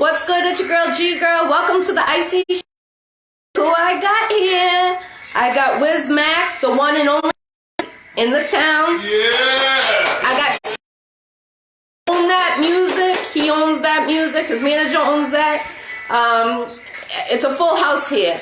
What's good? It's your girl GGirl. Welcome to the Iccy Showw. Who I got here? I got Wiz Mack, the one and only in the town. Yeah. I got own that music. He owns that music. His manager owns that. It's a full house here.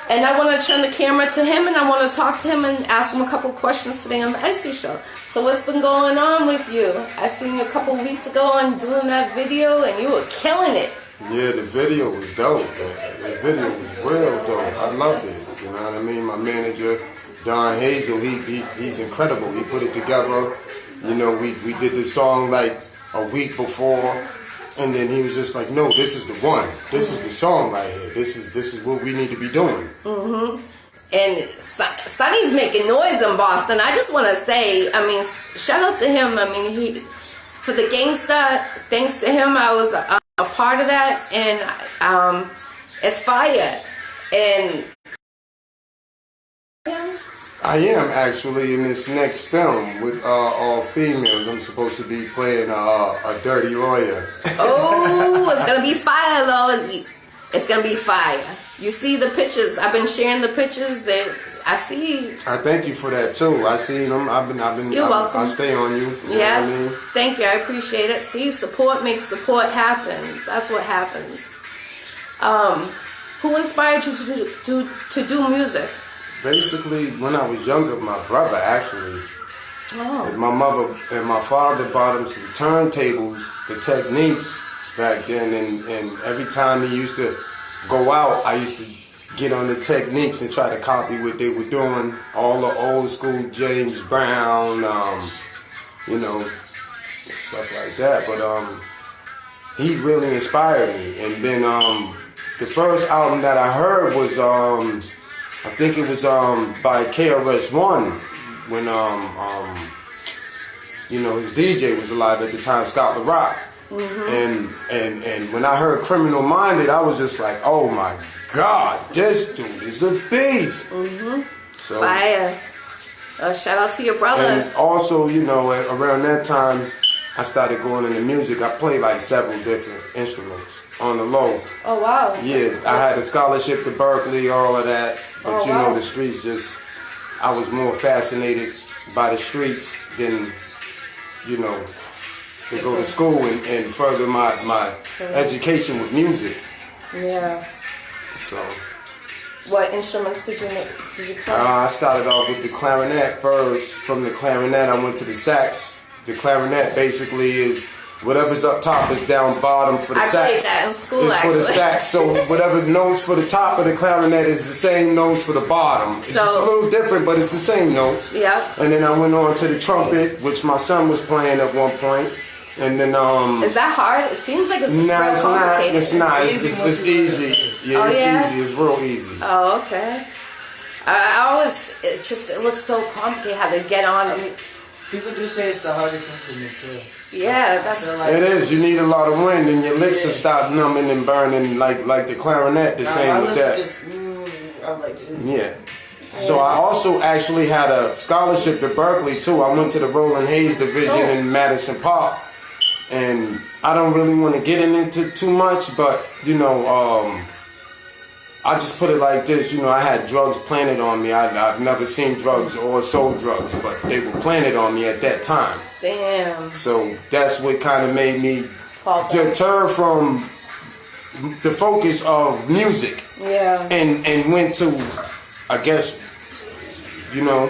And I want to turn the camera to him, and I want to talk to him and ask him a couple questions today on the Iccy Showw. So what's been going on with you? I seen you a couple weeks ago on doing that video, and you were killing it. Yeah, the video was dope. The video was real dope. I loved it. You know what I mean? My manager, Don Hazel, he's incredible. He put it together. You know, we did the song like a week before. And then he was just like, no, this is the one. This is the song right here. This is what we need to be doing. And Sonny's making noise in Boston. I just want to say, I mean, shout out to him. I mean, for the gangsta, thanks to him, I was a part of that. And it's fire. And I am actually in this next film with all females. I'm supposed to be playing a dirty lawyer. Oh, it's gonna be fire though. It's gonna be fire. You see the pictures? I've been sharing the pictures that I see. I thank you for that too. I see them. I've been. You're welcome. I stay on you. Yeah. Know what I mean? Thank you. I appreciate it. See, support makes support happen. That's what happens. Who inspired you to do music? Basically, when I was younger, my brother actually. Oh. My mother and my father bought him some turntables, the Techniques back then, and every time he used to go out, I used to get on the Techniques and try to copy what they were doing. All the old school James Brown, you know, stuff like that. But he really inspired me. And then the first album that I heard was I think it was by KRS-One when you know, his DJ was alive at the time, Scott LaRock. And when I heard Criminal Minded, I was just like, oh my God, this dude is a beast. So Fire. Shout out to your brother. And also, you know, around that time, I started going into music. I played like several different instruments on the low. Oh wow. Yeah, I had a scholarship to Berkeley, all of that. But you wow. know, the streets just, I was more fascinated by the streets than, you know, to go to school and further my education with music. Yeah. So. What instruments did you play? I started off with the clarinet first. From the clarinet, I went to the sax. The clarinet basically is whatever's up top is down bottom for the sax. I played that in school, it's actually. for the sax. So whatever notes for the top of the clarinet is the same notes for the bottom. It's just a little different, but it's the same notes. Yep. And then I went on to the trumpet, which my son was playing at one point. And then is that hard? It seems like it's real it's complicated. It's not. It's easy. Yeah, it's easy. It's real easy. Oh, okay. I always, it looks so complicated how they get on. People do say it's the hardest instrument too. Yeah, that's like it is. You need a lot of wind, and your lips will stop numbing and burning, like the clarinet. The same with that. I'm like, yeah. So I also actually had a scholarship to Berkeley too. I went to the Roland Hayes Division in Madison Park, and I don't really want to get into too much, but you know, I just put it like this. You know, I had drugs planted on me. I've never seen drugs or sold drugs, but they were planted on me at that time. Damn. So that's what kind of made me deter from the focus of music. Yeah. And went to, I guess, you know,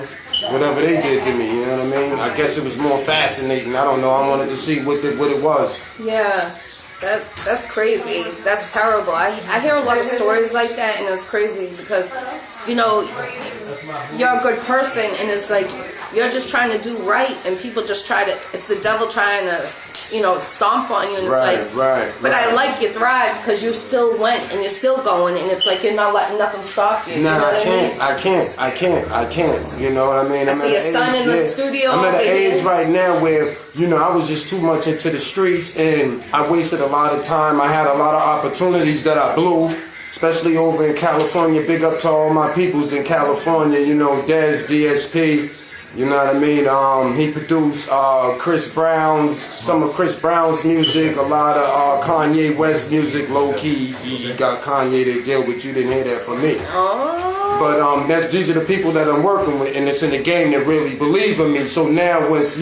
whatever they did to me, you know what I mean? I guess it was more fascinating. I don't know. I wanted to see what it was. Yeah. That's crazy. That's terrible. I hear a lot of stories like that, and it's crazy because, you know, you're a good person, and it's like you're just trying to do right, and people just it's the devil trying to, you know, stomp on you, and it's but I like you thrive because you still went and you're still going, and it's like you're not letting nothing stop you. No, you know I can't. You know what I mean? I see your son in the studio. I'm at an age right now where, you know, I was just too much into the streets, and I wasted a lot of time. I had a lot of opportunities that I blew, especially over in California. Big up to all my peoples in California, you know, Des, DSP. You know what I mean? He produced some of Chris Brown's music, a lot of Kanye West music, low key. He got Kanye to deal with. You didn't hear that from me. But these are the people that I'm working with, and it's in the game that really believe in me. So now, once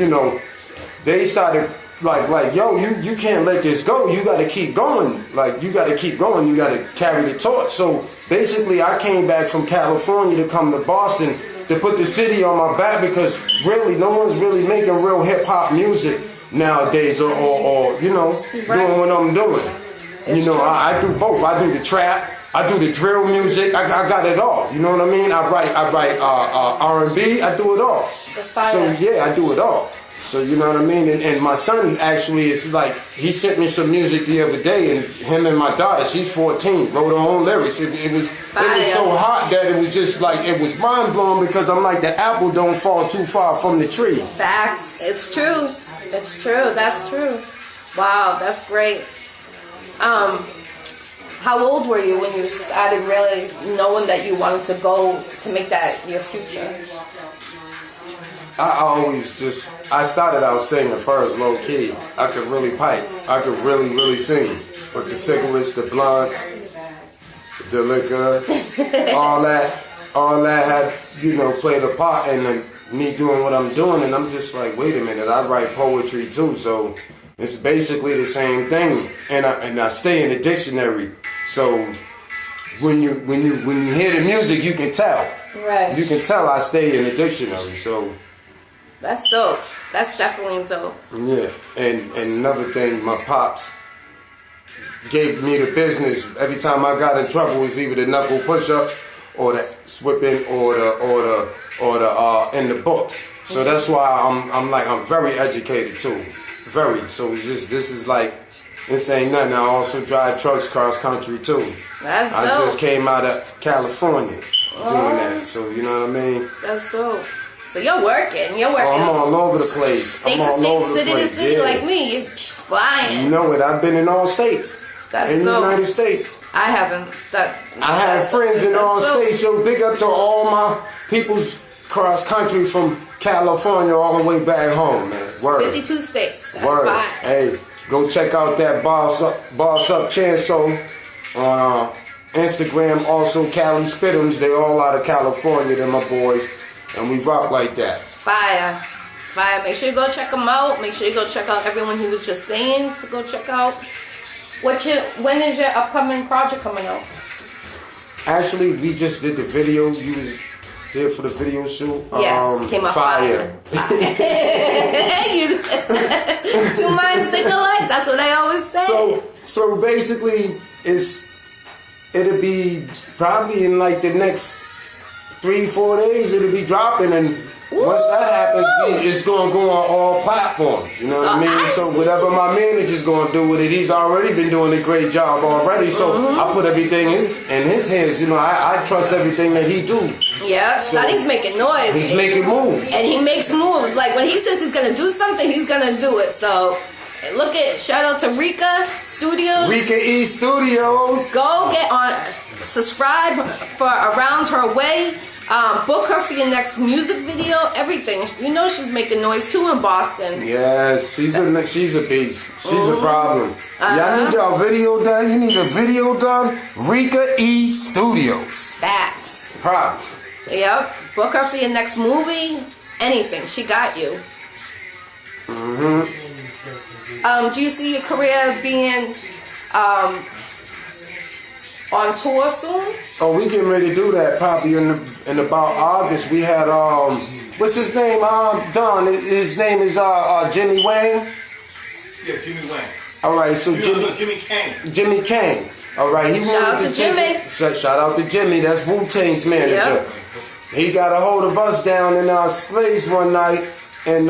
they started like, yo, you can't let this go. You got to keep going. Like, you got to keep going. You got to carry the torch. So basically, I came back from California to come to Boston to put the city on my back, because really, no one's really making real hip hop music nowadays, or doing what I'm doing. I do both. I do the trap. I do the drill music. I got it all. You know what I mean? I write R&B. I do it all. So yeah, I do it all. So you know what I mean? And my son actually is like, he sent me some music the other day, and him and my daughter, she's 14, wrote her own lyrics. It was so hot that it was just like, it was mind blowing, because I'm like, the apple don't fall too far from the tree. Facts. It's true. It's true. That's true. Wow, that's great. How old were you when you started really knowing that you wanted to go to make that your future? I started out singing first, low key. I could really pipe. I could really, really sing. But the cigarettes, the blunts, the liquor, all that had, played a part in me doing what I'm doing. And I'm just like, wait a minute, I write poetry too. So it's basically the same thing. And I stay in the dictionary. So when you hear the music, you can tell. Right. You can tell I stay in the dictionary. So that's dope. That's definitely dope. Yeah, and another thing, my pops gave me the business. Every time I got in trouble, it was either the knuckle push-up or the sweeping or the in the books. So that's why I'm very educated too, very. So this is like, this ain't nothing. I also drive trucks cross country too. That's dope. I just came out of California doing that. So you know what I mean? That's dope. So you're working. I'm all over the place. State to state, city to city, like me. You're flying. You know it. I've been in all states. That's in the dope. United States. I haven't. I have friends in all states. Yo, big up to all my peoples cross country from California all the way back home, man. Word. 52 states. That's Word. fine. Hey, go check out that Boss Up Chanso on Instagram. Also, Cali Spitums. They all out of California. They're my boys. And we rock like that. Fire. Make sure you go check them out. Make sure you go check out everyone he was just saying to go check out. When is your upcoming project coming out? Actually, we just did the video. You was there for the video shoot. Yes, came out fire. 2 minds think alike. That's what I always say. So basically, it'll be probably in like the next 3-4 days, it'll be dropping, and once that happens, it's gonna go on all platforms. You know what I mean? So whatever my manager's gonna do with it, he's already been doing a great job already. So I put everything in his hands. I trust everything that he do. Yeah, so Sonny's making noise. He's making moves, and he makes moves. Like when he says he's gonna do something, he's gonna do it. So shout out to Rika Studios. Rika E Studios. Go get on, subscribe for Around Her Way. Book her for your next music video, everything. She's making noise too in Boston. Yes, she's a beast. She's a problem. Y'all need y'all video done? You need a video done? Rika E Studios. Facts. Problem. Yep. Book her for your next movie. Anything. She got you. Do you see your career being on tour soon? Oh, we getting ready to do that probably in about August. We had what's his name? Don. His name is Jimmy Wang. Yeah, Jimmy Wang. All right, so Jimmy Kane. Jimmy Kane. All right, shout out to Jimmy. Shout out to Jimmy. That's Wu-Tang's manager. Yep. He got a hold of us down in our slaves one night. And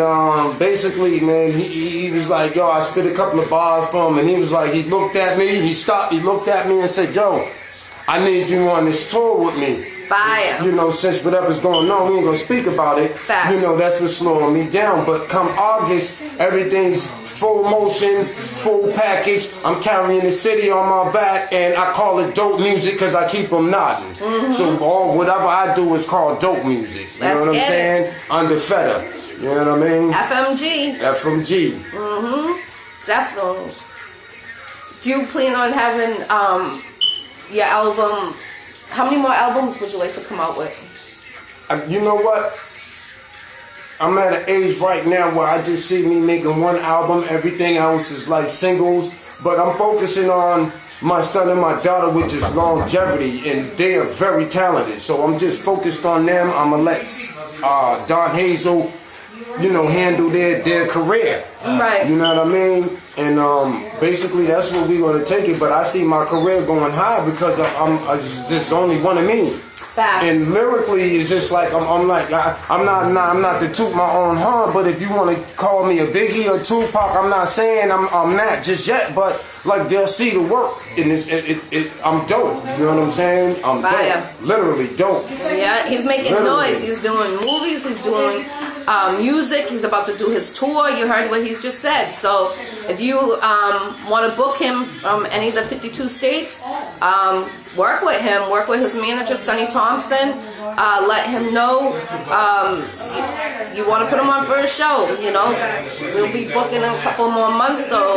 basically, man, he was like, yo, I spit a couple of bars for him, and he was like, he looked at me, he stopped, he looked at me and said, yo, I need you on this tour with me. Fire. You know, since whatever's going on, we ain't gonna speak about it. Facts. You know, that's what's slowing me down. But come August, everything's full motion, full package. I'm carrying the city on my back, and I call it dope music because I keep them nodding. So whatever I do is called dope music. You know what I'm saying? Under Feta. You know what I mean? FMG. FMG. Definitely. Do you plan on having your album? How many more albums would you like to come out with? You know what? I'm at an age right now where I just see me making one album. Everything else is like singles. But I'm focusing on my son and my daughter, which is longevity, and they are very talented. So I'm just focused on them. I'm gonna let Don Hazel, you know, handle their career. Right. You know what I mean? And basically that's where we're gonna take it. But I see my career going high because there's only one of me. Facts. And lyrically, it's just like I'm not to toot my own horn, but if you want to call me a Biggie or Tupac, I'm not saying I'm not just yet, but like they'll see the work, and I'm dope. You know what I'm saying? I'm Fire. dope, literally dope. Yeah, he's making noise. He's doing movies. He's doing music. He's about to do his tour. You heard what he just said. So if you want to book him from any of the 52 states, work with him. Work with his manager, Sonny Thompson. Let him know you want to put him on for a show. You know, we'll be booking in a couple more months. So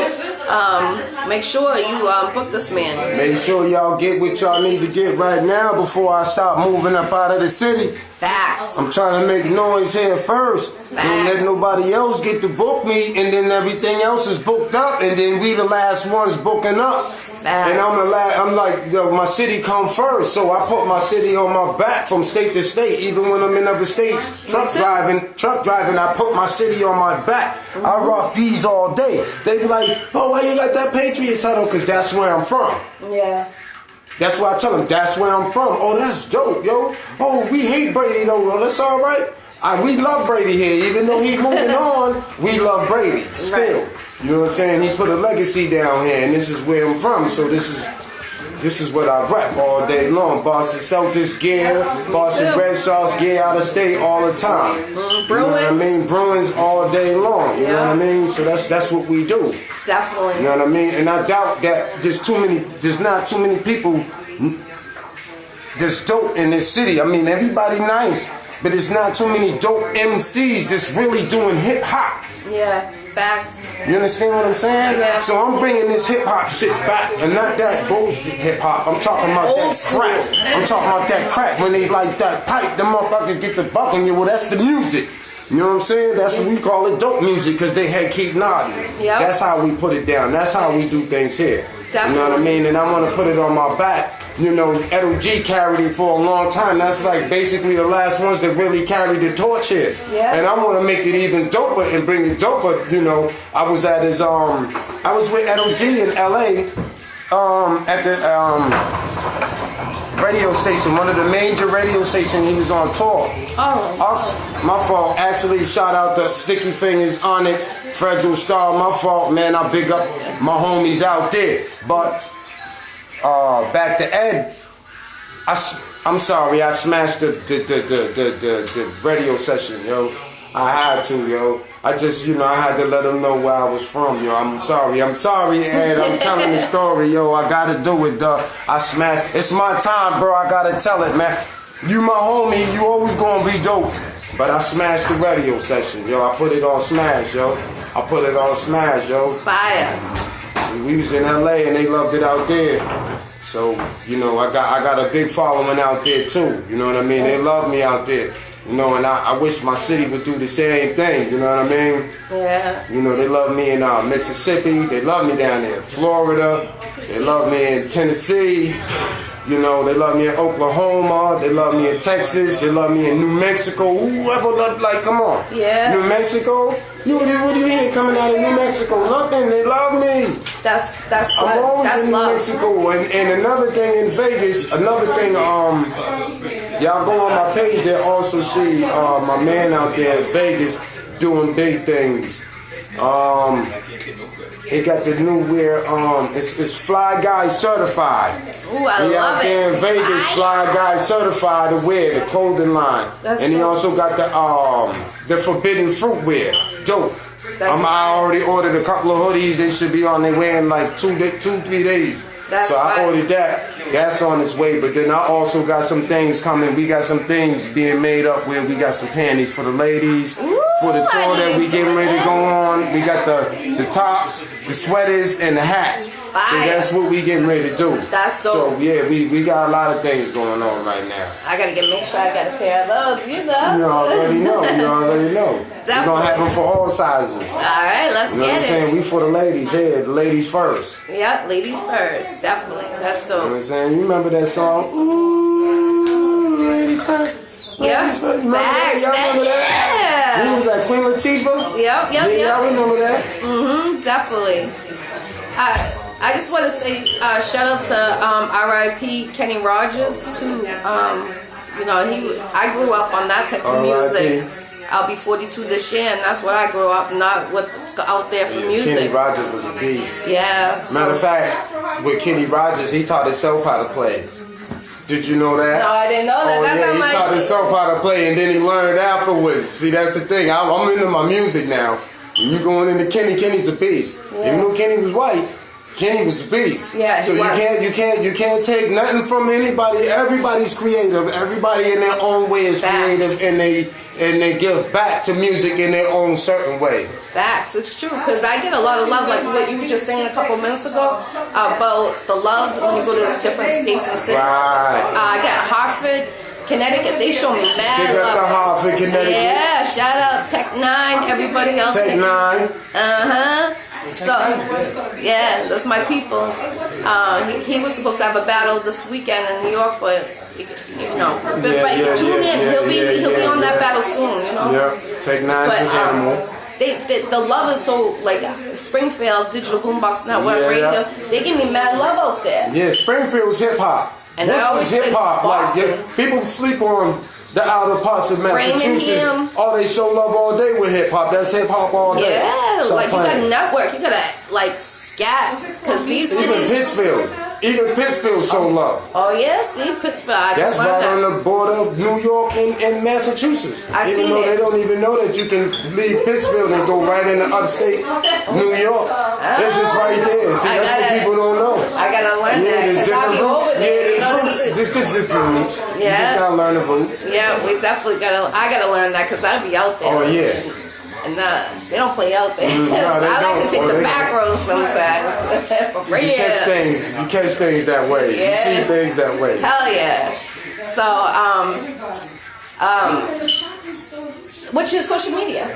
make sure you book this man. Make sure y'all get what y'all need to get right now before I start moving up out of the city. Facts. I'm trying to make noise here first. Don't let nobody else get to book me, and then everything else is booked up, and then we the last ones booking up. Facts. And I'm like, yo, my city come first, so I put my city on my back from state to state, even when I'm in other states. Truck driving, I put my city on my back. I rock these all day. They be like, oh, why you got that Patriots hat on? Because that's where I'm from. Yeah. That's why I tell them, that's where I'm from. Oh, that's dope, yo. Oh, we hate Brady, though. That's all right. We love Brady here. Even though he's moving on, we love Brady still. Right. You know what I'm saying? He put a legacy down here, and this is where I'm from. So this is what I rap all day long. Boston Celtics gear, Boston Red Sox gear out of state all the time. Bruins. You know what I mean? Bruins all day long. You know what I mean? So that's what we do. Definitely. You know what I mean? And I doubt that there's not too many people that's dope in this city. I mean, everybody nice, but there's not too many dope MCs that's really doing hip hop. Yeah, facts. You understand what I'm saying? Yeah. So I'm bringing this hip hop shit back, and not that bullshit hip hop. I'm talking about Old that school. crack. I'm talking about that crack when they like that pipe. Them motherfuckers get the bucking you. Well, that's the music. You know what I'm saying? That's what we call it, dope music, because they had keep nodding. Yep. That's how we put it down. That's how we do things here. Definitely. You know what I mean? And I want to put it on my back. You know, Edo G carried it for a long time. That's like basically the last ones that really carried the torch here. Yeah. And I want to make it even doper and bring it doper. You know, I was at his I was with Edo G in LA at the radio station, one of the major radio stations. He was on tour. Oh. My fault. Actually, shout out to Sticky Fingers, Onyx, Fragile Star. My fault, man. I big up my homies out there. But back to Ed. I'm sorry. I smashed the radio session, yo. I had to, yo. I just, you know, I had to let them know where I was from, yo. I'm sorry, Ed. I'm telling the story, yo. I gotta do it, I smashed. It's my time, bro. I gotta tell it, man. You my homie. You always gonna be dope. But I smashed the radio session, yo. I put it on Smash, yo. Fire. See, we was in LA and they loved it out there. So, you know, I got a big following out there too. You know what I mean? They love me out there. You know, and I wish my city would do the same thing. You know what I mean? Yeah. You know, they love me in Mississippi. They love me down there in Florida. They love me in Tennessee. You know, they love me in Oklahoma. They love me in Texas. They love me in New Mexico. Whoever, like, come on. Yeah. New Mexico? What do you hear coming out of New Mexico? Nothing. They love me. That's I'm always that's in New love. Mexico. And another thing in Vegas, y'all go on my page there, also see my man out there in Vegas doing big things. They got the new wear. It's Fly Guy certified. Ooh, I He love out there in Vegas, Fly Guy certified to wear the clothing line. And he also got the Forbidden Fruit wear. Dope. I already ordered a couple of hoodies. They should be on their way in like 2-3 days. So I ordered that. That's on its way. But then I also got some things coming. We got some things being made up where we got some panties for the ladies. For the tour that we getting ready to go on. We got the tops, the sweaters, and the hats. So that's what we getting ready to do. That's dope. So yeah, we got a lot of things going on right now. I gotta make sure I got a pair of those, you know. You already know. You already know. We're gonna have them for all sizes. Alright, let's get it. You know what I'm saying? We for the ladies here, the ladies first. Yep, ladies first. Definitely. That's dope. You know what I'm saying? You remember that song? Ooh, ladies first. Yeah. Y'all remember that? Who was that? Queen Latifah? Yep. Y'all remember that? Definitely. I just want to say shout out to R.I.P. Kenny Rogers too. You know, I grew up on that type of music. I'll be 42 this year, and that's what I grew up, not what's out there for music. Kenny Rogers was a beast. Yeah. Matter of fact, with Kenny Rogers, he taught himself how to play. Did you know that? No, I didn't know that. He taught himself how to play, and then he learned afterwards. See, that's the thing. I'm into my music now. When you going into Kenny's a beast. Yeah. Even though Kenny was white, Kenny was a beast. Yeah, so you can't take nothing from anybody. Everybody's creative. Everybody in their own way is creative, and they give back to music in their own certain way. Facts, it's true, because I get a lot of love, like what you were just saying a couple minutes ago about the love when you go to different states and cities. Right. I got Hartford, Connecticut, they show me mad love. The Hartford, Connecticut. Yeah, shout out Tech 9, everybody else. Tech 9. So, yeah, that's my peoples. He was supposed to have a battle this weekend in New York, but you know, tune in. He'll be on that battle soon. You know. Yeah, Tech 9 is animal. The love is so, like, Springfield Digital Boombox Network Radio. They give me mad love out there. Yeah, Springfield's hip hop. And I always hip hop. Like people sleep on the outer parts of Massachusetts. Oh, they show love all day with hip hop. That's hip hop all day. Yeah, so like you gotta network. You gotta like scat because these cities. Even Pittsfield show love. Oh yeah, see Pittsfield. That's right on the border of New York and Massachusetts. Even though they don't even know that you can leave Pittsfield and go right into upstate New York. It's just right there. See, that's what people don't know. I gotta learn that. There's different roots. There's just different roots. You just gotta learn the roots. Yeah, we definitely I gotta learn that because I'll be out there. Oh yeah. And they don't play out there. So I like to take the back roads sometimes. For real. You catch things that way. Yeah. You see things that way. Hell yeah. So, what's your social media?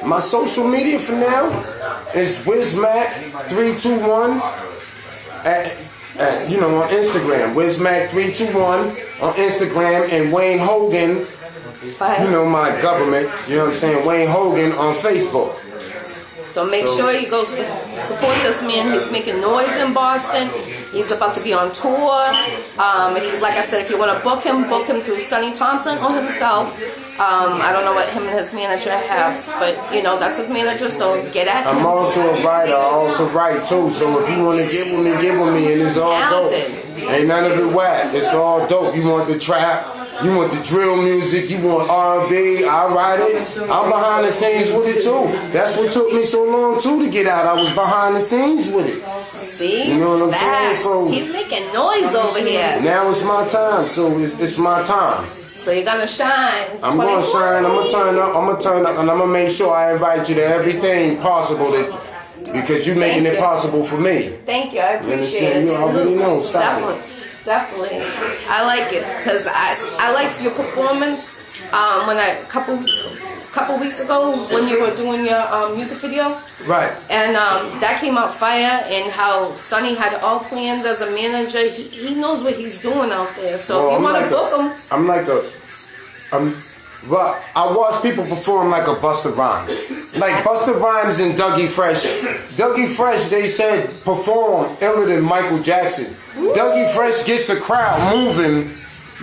My social media for now is Wiz Mack 321 on Instagram. Wiz Mack 321 on Instagram, and Wayne Hogan. My government, you know what I'm saying, Wayne Hogan on Facebook. So make sure you go support this man. He's making noise in Boston. He's about to be on tour. Like I said, if you want to book him through Sonny Thompson or himself. I don't know what him and his manager have, but that's his manager, so get at him. I'm also a writer. I also write too, so if you want to get with me, and it's all dope. Ain't none of it whack. It's all dope. You want the trap, you want the drill music, you want R&B, I write it. I'm behind the scenes with it too. That's what took me so long too to get out. I was behind the scenes with it. See? You know what I'm saying? So he's making noise over here. Now it's my time, so it's my time. So you're gonna shine. I'm gonna shine, I'm gonna turn up, and I'm gonna make sure I invite you to everything possible because you're making it possible for me. Thank you, I appreciate it. You already know. Definitely. I like it because I liked your performance when a couple weeks ago when you were doing your music video. Right. And that came out fire, and how Sonny had it all planned as a manager. He knows what he's doing out there. So if you want to book him, well, I watch people perform like a Busta Rhymes. Like Busta Rhymes and Dougie Fresh. Dougie Fresh, they said, perform iller than Michael Jackson. Woo. Dougie Fresh gets the crowd moving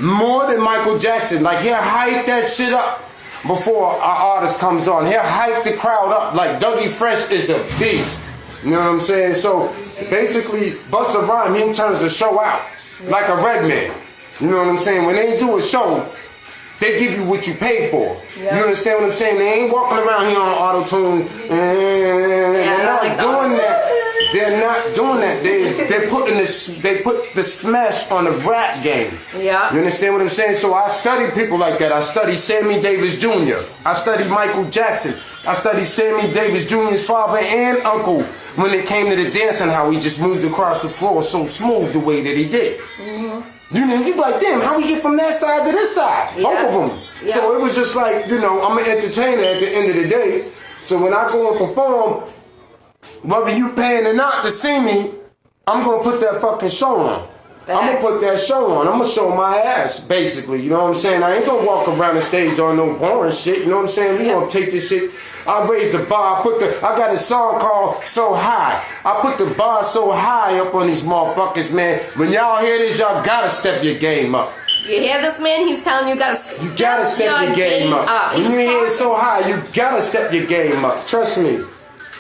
more than Michael Jackson. Like, he'll hype that shit up before our artist comes on. He'll hype the crowd up. Like, Dougie Fresh is a beast. You know what I'm saying? So basically, Busta Rhyme, he turns the show out like a red man. You know what I'm saying? When they do a show, they give you what you pay for. Yeah. You understand what I'm saying? They ain't walking around here on auto-tune. They're not doing that. They're not doing that. They put the smash on the rap game. Yeah. You understand what I'm saying? So I study people like that. I study Sammy Davis Jr. I study Michael Jackson. I study Sammy Davis Jr.'s father and uncle when it came to the dancing, how he just moved across the floor so smooth the way that he did. You know, you be like, damn, how we get from that side to this side? Yeah. Both of them. Yeah. So it was just like, you know, I'm an entertainer at the end of the day. So when I go and perform, whether you paying or not to see me, I'm going to put that fucking show on. I'm going to put that show on. I'm going to show my ass, basically. You know what I'm saying? I ain't going to walk around the stage on no boring shit. You know what I'm saying? We going to take this shit. I raised the bar. I got a song called So High. I put the bar so high up on these motherfuckers, man. When y'all hear this, y'all got to step your game up. You hear this, man? He's telling you gotta step your game up. When you hear it so high, you got to step your game up. Trust me.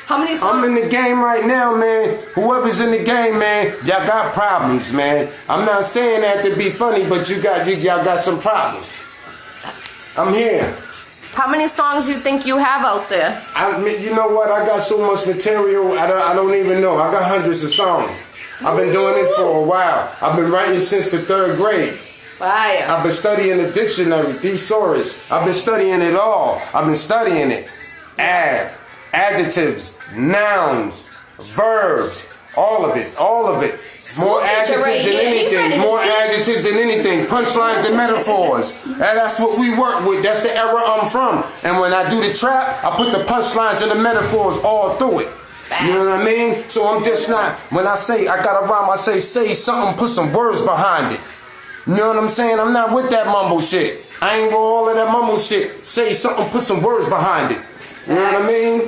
How many songs? I'm in the game right now, man. Whoever's in the game, man, y'all got problems, man. I'm not saying that to be funny, but y'all got some problems. I'm here. How many songs do you think you have out there? You know what? I got so much material, I don't even know. I got hundreds of songs. I've been doing it for a while. I've been writing since the 3rd grade. Fire. I've been studying the dictionary, thesaurus. I've been studying it all. I've been studying it. Adjectives, nouns, verbs, all of it. More adjectives than anything. More adjectives than anything. Punchlines and metaphors. And that's what we work with. That's the era I'm from. And when I do the trap, I put the punchlines and the metaphors all through it. You know what I mean? So I'm just not, when I say I got a rhyme, I say something, put some words behind it. You know what I'm saying? I'm not with that mumble shit. I ain't with all of that mumble shit. Say something, put some words behind it. You know what I mean?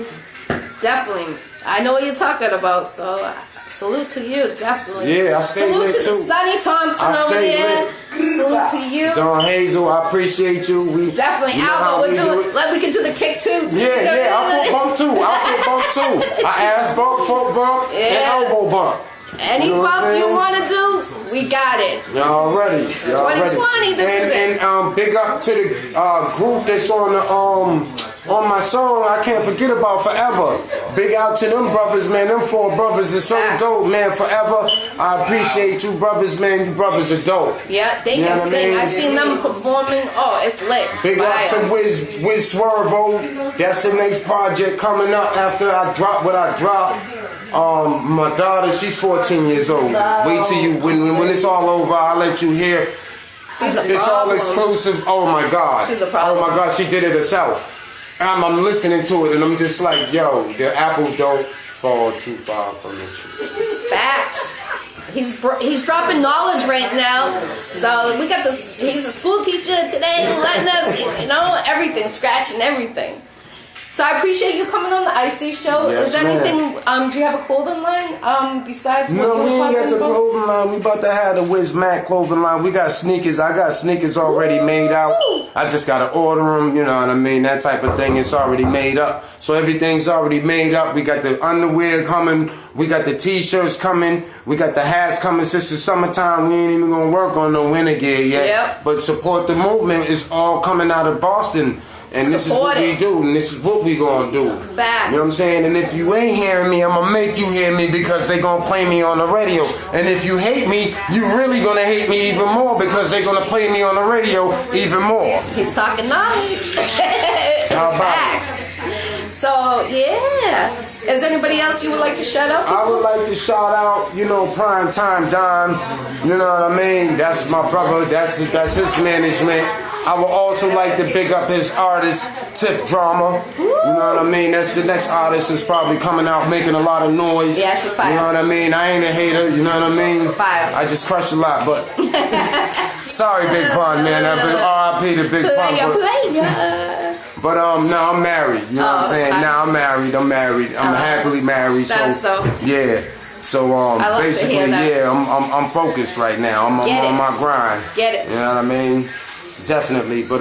Definitely. I know what you're talking about, so salute to you, definitely. Yeah, I stay lit too. Salute to Sonny Thompson over there. Salute to you. Don Hazel, I appreciate you. We definitely. Alba, we can do the kick too. Yeah, I foot bump too. I ass bump, foot bump, and elbow bump. Any bump you want to do, we got it. Y'all ready. 2020, this is it. And big up to the group that's on my song, I Can't Forget About Forever. Big out to them brothers, man. Them 4 brothers are so dope, man. Forever. I appreciate you brothers, man. You brothers are dope. Yeah, they can sing. I seen them performing. Oh, it's lit. Big out to Wiz Swervo. That's the next project coming up after I drop what I drop. My daughter, she's 14 years old. Wait till you, when it's all over, I'll let you hear. It's all exclusive. Oh my God. She's a problem. Oh my God, she did it herself. I'm listening to it and I'm just like, yo, the apple don't fall too far from the tree. It's facts. He's dropping knowledge right now. So we got this. He's a school teacher today, letting us, everything, scratching everything. So I appreciate you coming on the Iccy Showw. Yes, is there anything, do you have a clothing line besides what you were talking about? No, we ain't got the clothing line. We about to have the Wiz Mack clothing line. We got sneakers. I got sneakers already made out. I just got to order them, you know what I mean? That type of thing. It's already made up. So everything's already made up. We got the underwear coming. We got the t-shirts coming. We got the hats coming. Since the summertime, we ain't even going to work on no winter gear yet. Yep. But support the movement. It's all coming out of Boston. And this is what we do, and this is what we gonna do. Facts. You know what I'm saying? And if you ain't hearing me, I'm gonna make you hear me because they gonna play me on the radio. And if you hate me, you really gonna hate me even more because they gonna play me on the radio even more. He's talking knowledge. How about Facts. So, yeah. Is there anybody else you would like to shout out? I would like to shout out, Prime Time Don. You know what I mean? That's my brother. That's his management. I would also like to big up his artist, Tiff Drama. You know what I mean? That's the next artist that's probably coming out making a lot of noise. Yeah, she's fire. You know what I mean? I ain't a hater, you know what I mean? Fire. I just crush a lot, but sorry, Big Pun, man. I've been RIP to Big Pun. But now I'm married. You know what I'm saying? Okay. Now I'm married. I'm happily married. That's dope. Yeah. So basically, yeah, I'm focused right now. I'm on my grind. Get it. You know what I mean? Definitely, but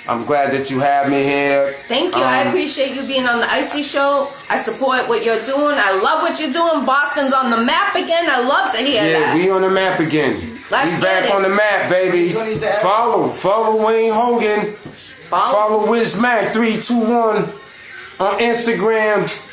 I'm glad that you have me here. Thank you. I appreciate you being on the Iccy Show. I support what you're doing. I love what you're doing. Boston's on the map again. I love to hear that. Yeah, we on the map again. Let's we back on the map, baby. Follow Wayne Hogan. Follow Wiz Mack 321 on Instagram.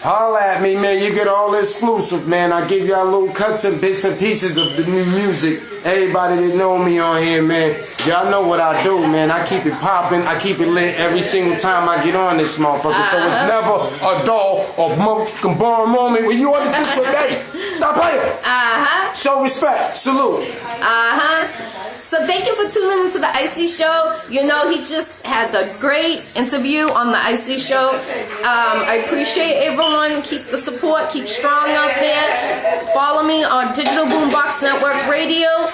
Holla at me, man. You get all exclusive, man. I give y'all little cuts and bits and pieces of the new music. Everybody that know me on here, man, y'all know what I do, man. I keep it popping. I keep it lit every single time I get on this motherfucker. So it's never a dull or motherfucking boring moment when you on this today. Stop playing. Show respect. Salute. So thank you for tuning into the Iccy Show. You know, he just had a great interview on the Iccy Show. I appreciate everyone. Keep the support. Keep strong out there. Follow me on Digital Boombox Network Radio.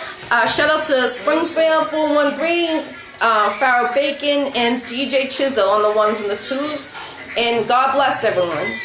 Shout out to Springfield 413, Farrah Bacon, and DJ Chisel on the ones and the twos. And God bless everyone.